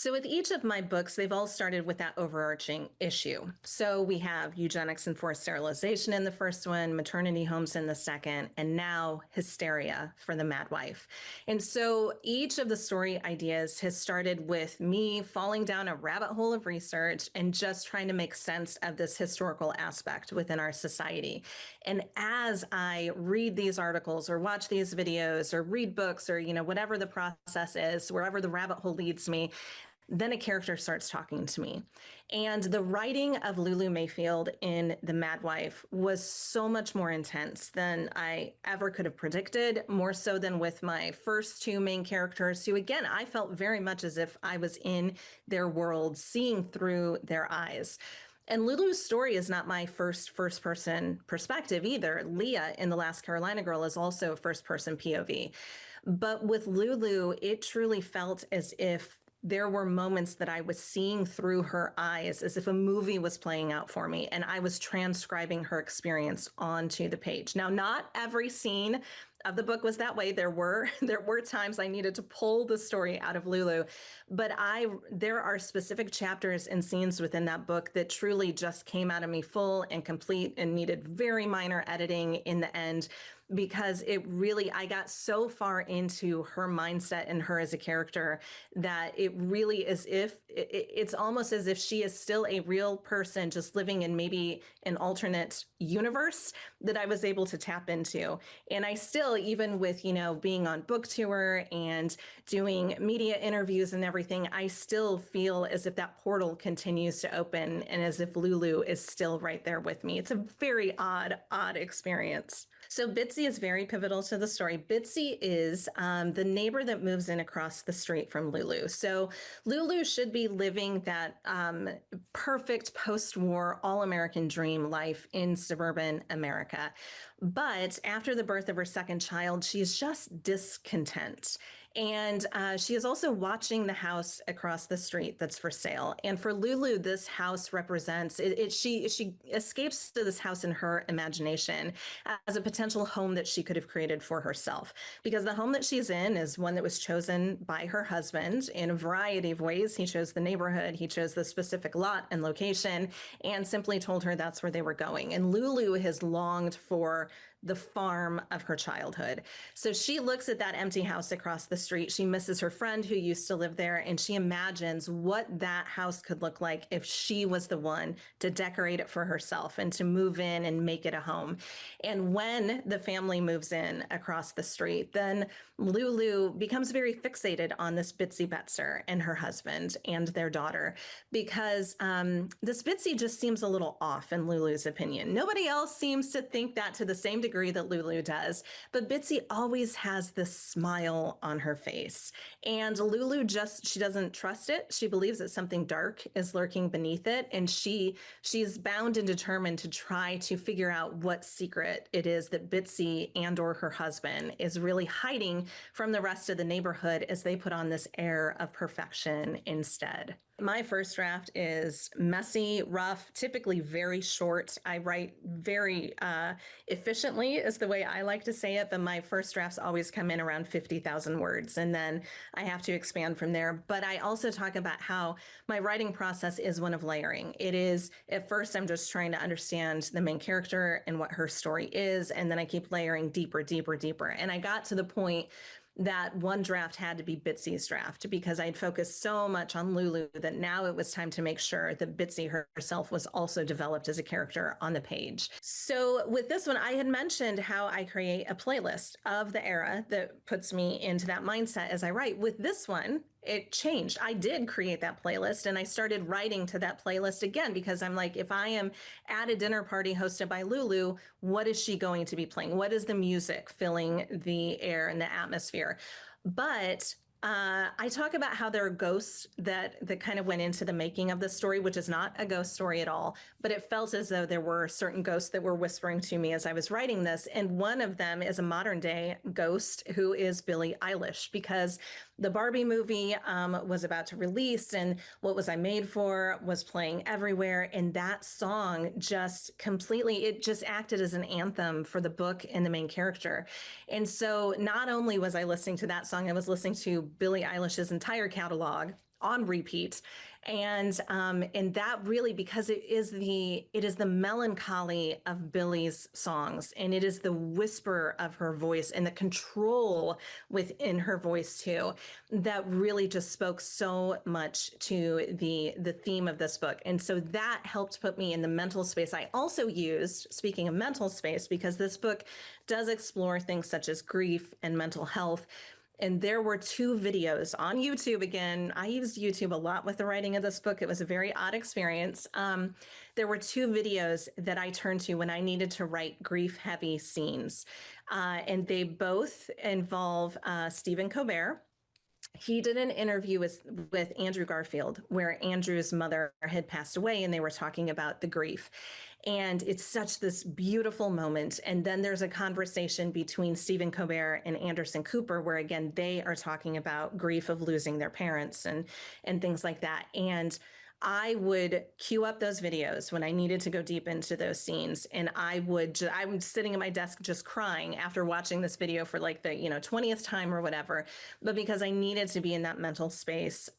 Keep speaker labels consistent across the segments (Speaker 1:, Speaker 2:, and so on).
Speaker 1: So, with each of my books, they've all started with that overarching issue. So, we have eugenics and forced sterilization in the first one, maternity homes in the second, and now hysteria for the mad wife. And so, each of the story ideas has started with me falling down a rabbit hole of research and just trying to make sense of this historical aspect within our society. And as I read these articles or watch these videos or read books or, whatever the process is, wherever the rabbit hole leads me, then a character starts talking to me. And the writing of Lulu Mayfield in The Mad Wife was so much more intense than I ever could have predicted, more so than with my first two main characters, who, again, I felt very much as if I was in their world, seeing through their eyes. And Lulu's story is not my first person perspective either. Leah in The Last Carolina Girl is also first person POV. But with Lulu, it truly felt as if there were moments that I was seeing through her eyes, as if a movie was playing out for me, and I was transcribing her experience onto the page. Now, not every scene of the book was that way. There were times I needed to pull the story out of Lulu, but there are specific chapters and scenes within that book that truly just came out of me full and complete and needed very minor editing in the end, because I got so far into her mindset and her as a character that it really is it's almost as if she is still a real person just living in maybe an alternate universe that I was able to tap into. And I still, even with, being on book tour and doing media interviews and everything, I still feel as if that portal continues to open and as if Lulu is still right there with me. It's a very odd experience. So Bitsy is very pivotal to the story. Bitsy is the neighbor that moves in across the street from Lulu. So Lulu should be living that perfect post-war all-American dream life in suburban America. But after the birth of her second child, she's just discontent. And she is also watching the house across the street that's for sale. And for Lulu, this house represents she escapes to this house in her imagination as a potential home that she could have created for herself. Because the home that she's in is one that was chosen by her husband in a variety of ways. He chose the neighborhood, he chose the specific lot and location, and simply told her that's where they were going. And Lulu has longed for the farm of her childhood. So she looks at that empty house across the street. She misses her friend who used to live there, and she imagines what that house could look like if she was the one to decorate it for herself and to move in and make it a home. And when the family moves in across the street, then Lulu becomes very fixated on this Bitsy Betzer and her husband and their daughter, because this Bitsy just seems a little off in Lulu's opinion. Nobody else seems to think that to the same degree that Lulu does, but Bitsy always has this smile on her face. And Lulu she doesn't trust it. She believes that something dark is lurking beneath it, and she's bound and determined to try to figure out what secret it is that Bitsy and or her husband is really hiding from the rest of the neighborhood as they put on this air of perfection instead. My first draft is messy, rough, typically very short. I write very efficiently is the way I like to say it, but my first drafts always come in around 50,000 words, and then I have to expand from there. But I also talk about how my writing process is one of layering. It is, at first, I'm just trying to understand the main character and what her story is, and then I keep layering deeper, deeper, deeper. And I got to the point that one draft had to be Bitsy's draft, because I'd focused so much on Lulu that now it was time to make sure that Bitsy herself was also developed as a character on the page. So with this one, I had mentioned how I create a playlist of the era that puts me into that mindset as I write. With this one, it changed. I did create that playlist, and I started writing to that playlist again, because I'm like, if I am at a dinner party hosted by Lulu, what is she going to be playing? What is the music filling the air and the atmosphere? But I talk about how there are ghosts that kind of went into the making of this story, which is not a ghost story at all, but it felt as though there were certain ghosts that were whispering to me as I was writing this. And one of them is a modern day ghost who is Billie Eilish, because the Barbie movie was about to release, and What Was I Made For was playing everywhere. And that song just completely, it just acted as an anthem for the book and the main character. And so not only was I listening to that song, I was listening to Billie Eilish's entire catalog, on repeat. And that really, because it is the melancholy of Billy's songs, and it is the whisper of her voice and the control within her voice too, that really just spoke so much to the theme of this book. And so that helped put me in the mental space. I also used, speaking of mental space, because this book does explore things such as grief and mental health. And there were two videos on YouTube. Again, I used YouTube a lot with the writing of this book. It was a very odd experience. There were two videos that I turned to when I needed to write grief-heavy scenes. And they both involve Stephen Colbert. He did an interview with Andrew Garfield, where Andrew's mother had passed away, and they were talking about the grief. And it's such this beautiful moment. And then there's a conversation between Stephen Colbert and Anderson Cooper, where again, they are talking about grief of losing their parents and things like that. And I would queue up those videos when I needed to go deep into those scenes. And I'm sitting at my desk just crying after watching this video for like the, 20th time or whatever, but because I needed to be in that mental space.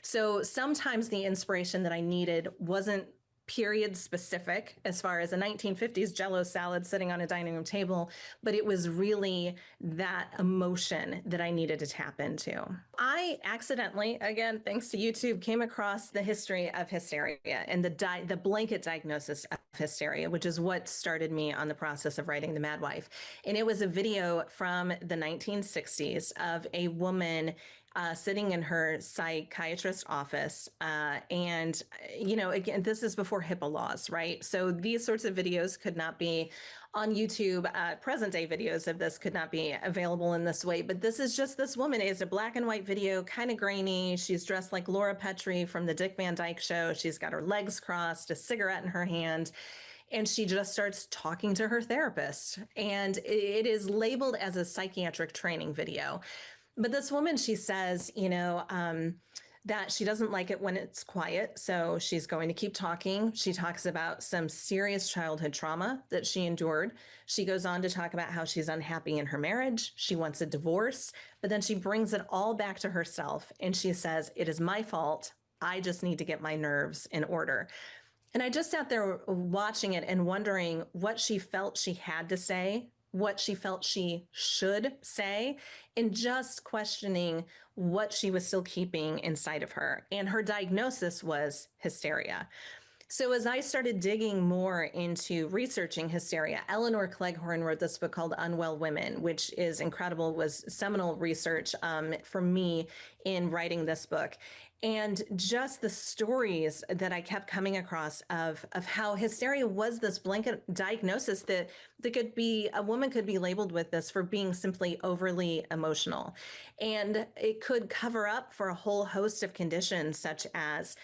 Speaker 1: So sometimes the inspiration that I needed wasn't period specific as far as a 1950s Jello salad sitting on a dining room table, but it was really that emotion that I needed to tap into. I accidentally, again, thanks to YouTube, came across the history of hysteria and the blanket diagnosis of hysteria, which is what started me on the process of writing The Mad Wife. And it was a video from the 1960s of a woman sitting in her psychiatrist's office. And, again, this is before HIPAA laws, right? So these sorts of videos could not be on YouTube. Present day videos of this could not be available in this way. But this is just this woman. It's a black and white video, kind of grainy. She's dressed like Laura Petrie from the Dick Van Dyke Show. She's got her legs crossed, a cigarette in her hand. And she just starts talking to her therapist. And it is labeled as a psychiatric training video. But this woman, she says, that she doesn't like it when it's quiet. So she's going to keep talking. She talks about some serious childhood trauma that she endured. She goes on to talk about how she's unhappy in her marriage. She wants a divorce, but then she brings it all back to herself. And she says, it is my fault. I just need to get my nerves in order. And I just sat there watching it and wondering what she felt she had to say, what she felt she should say, and just questioning what she was still keeping inside of her. And her diagnosis was hysteria. So as I started digging more into researching hysteria, Eleanor Cleghorn wrote this book called Unwell Women, which is incredible, was seminal research for me in writing this book. And just the stories that I kept coming across of how hysteria was this blanket diagnosis that a woman could be labeled with this for being simply overly emotional. And it could cover up for a whole host of conditions such as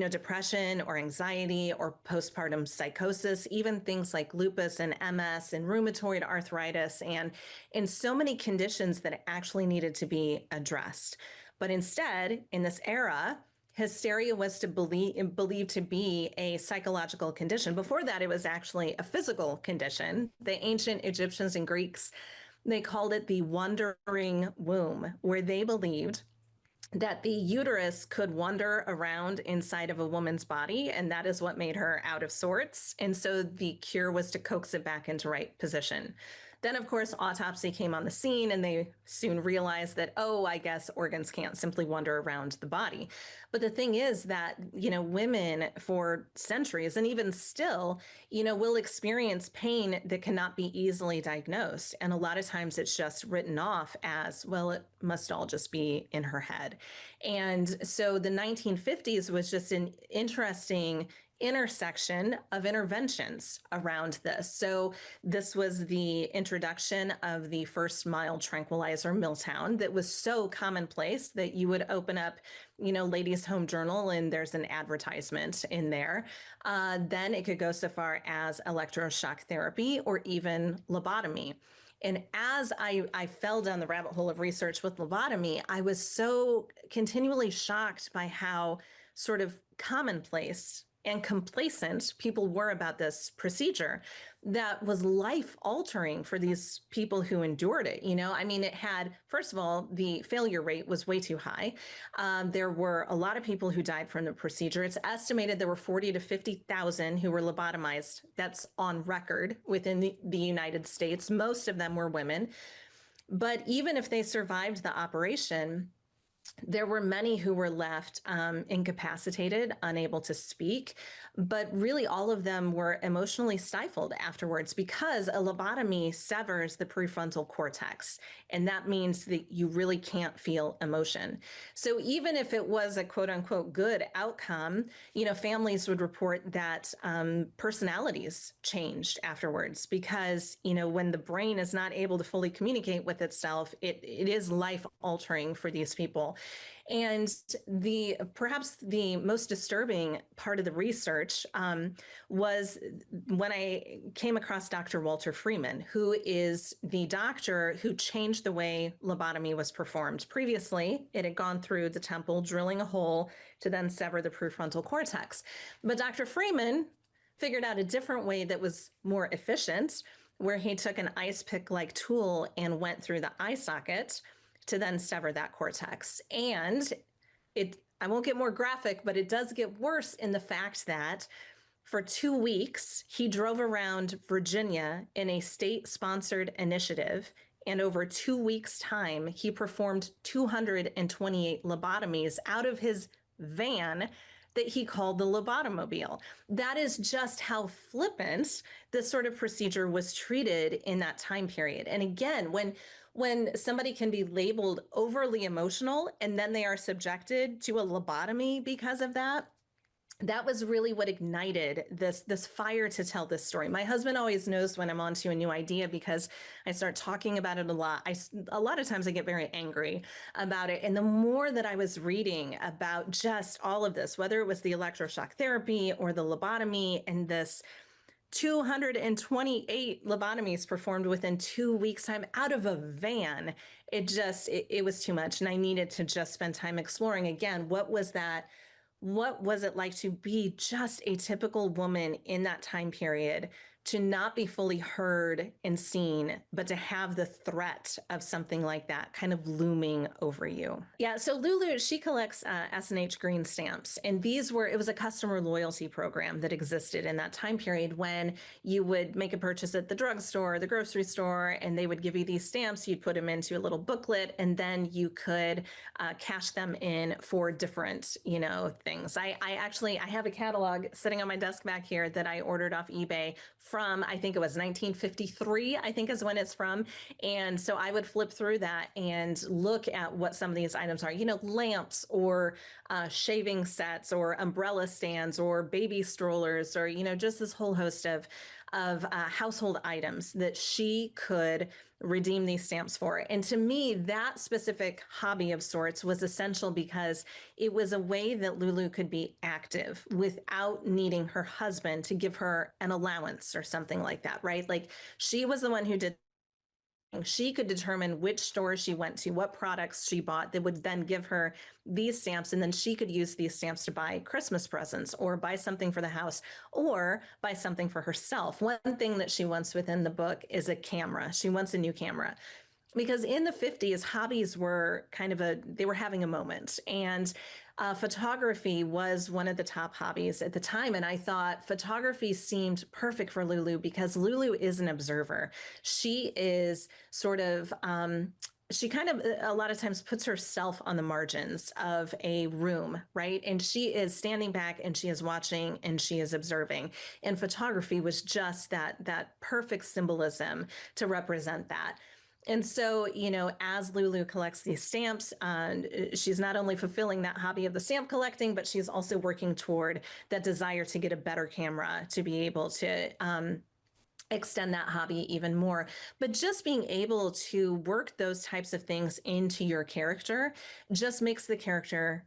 Speaker 1: depression or anxiety or postpartum psychosis, even things like lupus and MS and rheumatoid arthritis, and in so many conditions that actually needed to be addressed. But instead, in this era, hysteria was believed to be a psychological condition. Before that, it was actually a physical condition. The ancient Egyptians and Greeks, they called it the wandering womb, where they believed that the uterus could wander around inside of a woman's body, and that is what made her out of sorts. And so the cure was to coax it back into right position. Then, of course, autopsy came on the scene, and they soon realized that, I guess organs can't simply wander around the body. But the thing is that, women for centuries, and even still, will experience pain that cannot be easily diagnosed. And a lot of times it's just written off as, well, it must all just be in her head. And so the 1950s was just an interesting intersection of interventions around this. So this was the introduction of the first mild tranquilizer, Miltown, that was so commonplace that you would open up, Ladies' Home Journal, and there's an advertisement in there. Then it could go so far as electroshock therapy or even lobotomy. And as I fell down the rabbit hole of research with lobotomy, I was so continually shocked by how sort of commonplace and complacent people were about this procedure that was life altering for these people who endured it. I mean, it had, first of all, the failure rate was way too high. There were a lot of people who died from the procedure. It's estimated there were 40 to 50,000 who were lobotomized. That's on record within the United States. Most of them were women. But even if they survived the operation, there were many who were left incapacitated, unable to speak, but really all of them were emotionally stifled afterwards because a lobotomy severs the prefrontal cortex. And that means that you really can't feel emotion. So even if it was a quote unquote good outcome, families would report that personalities changed afterwards because, when the brain is not able to fully communicate with itself, it is life altering for these people. And perhaps the most disturbing part of the research was when I came across Dr. Walter Freeman, who is the doctor who changed the way lobotomy was performed. Previously, it had gone through the temple, drilling a hole to then sever the prefrontal cortex. But Dr. Freeman figured out a different way that was more efficient, where he took an ice pick-like tool and went through the eye socket to then sever that cortex. And I won't get more graphic, but it does get worse in the fact that for 2 weeks, he drove around Virginia in a state-sponsored initiative. And over 2 weeks' time, he performed 228 lobotomies out of his van that he called the lobotomobile. That is just how flippant this sort of procedure was treated in that time period. And again, when somebody can be labeled overly emotional and then they are subjected to a lobotomy because of that, that was really what ignited this fire to tell this story. My husband always knows when I'm onto a new idea because I start talking about it a lot. A lot of times I get very angry about it. And the more that I was reading about just all of this, whether it was the electroshock therapy or the lobotomy and this 228 lobotomies performed within 2 weeks' time out of a van, it was too much. And I needed to just spend time exploring again, what was it like to be just a typical woman in that time period, to not be fully heard and seen, but to have the threat of something like that kind of looming over you. Yeah, so Lulu, she collects S&H green stamps, and it was a customer loyalty program that existed in that time period when you would make a purchase at the drugstore or the grocery store, and they would give you these stamps. You'd put them into a little booklet, and then you could cash them in for different, things. I have a catalog sitting on my desk back here that I ordered off eBay from, I think it was 1953, I think is when it's from. And so I would flip through that and look at what some of these items are, lamps or shaving sets or umbrella stands or baby strollers or, just this whole host of household items that she could redeem these stamps for. And to me, that specific hobby of sorts was essential because it was a way that Lulu could be active without needing her husband to give her an allowance or something like that, right? Like she was the one who did. She could determine which stores she went to, what products she bought that would then give her these stamps. And then she could use these stamps to buy Christmas presents or buy something for the house or buy something for herself. One thing that she wants within the book is a camera. She wants a new camera. Because in the 50s, hobbies were they were having a moment. And photography was one of the top hobbies at the time. And I thought photography seemed perfect for Lulu because Lulu is an observer. She is sort of, she kind of a lot of times puts herself on the margins of a room, right? And she is standing back and she is watching and she is observing. And photography was just that perfect symbolism to represent that. And so, as Lulu collects these stamps, she's not only fulfilling that hobby of the stamp collecting, but she's also working toward that desire to get a better camera to be able to extend that hobby even more. But just being able to work those types of things into your character just makes the character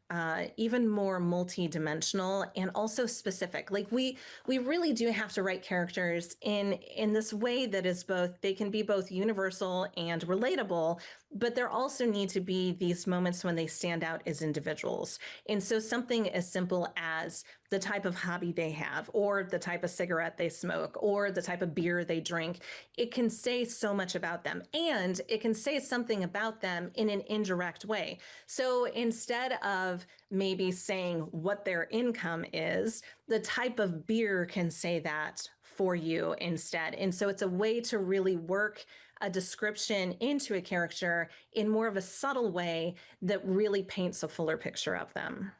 Speaker 1: even more multi-dimensional and also specific. Like we really do have to write characters in this way that is both, they can be both universal and relatable, but there also need to be these moments when they stand out as individuals. And so something as simple as the type of hobby they have, or the type of cigarette they smoke, or the type of beer they drink, it can say so much about them. And it can say something about them in an indirect way. So instead of maybe saying what their income is, the type of beer can say that for you instead. And so it's a way to really work a description into a character in more of a subtle way that really paints a fuller picture of them.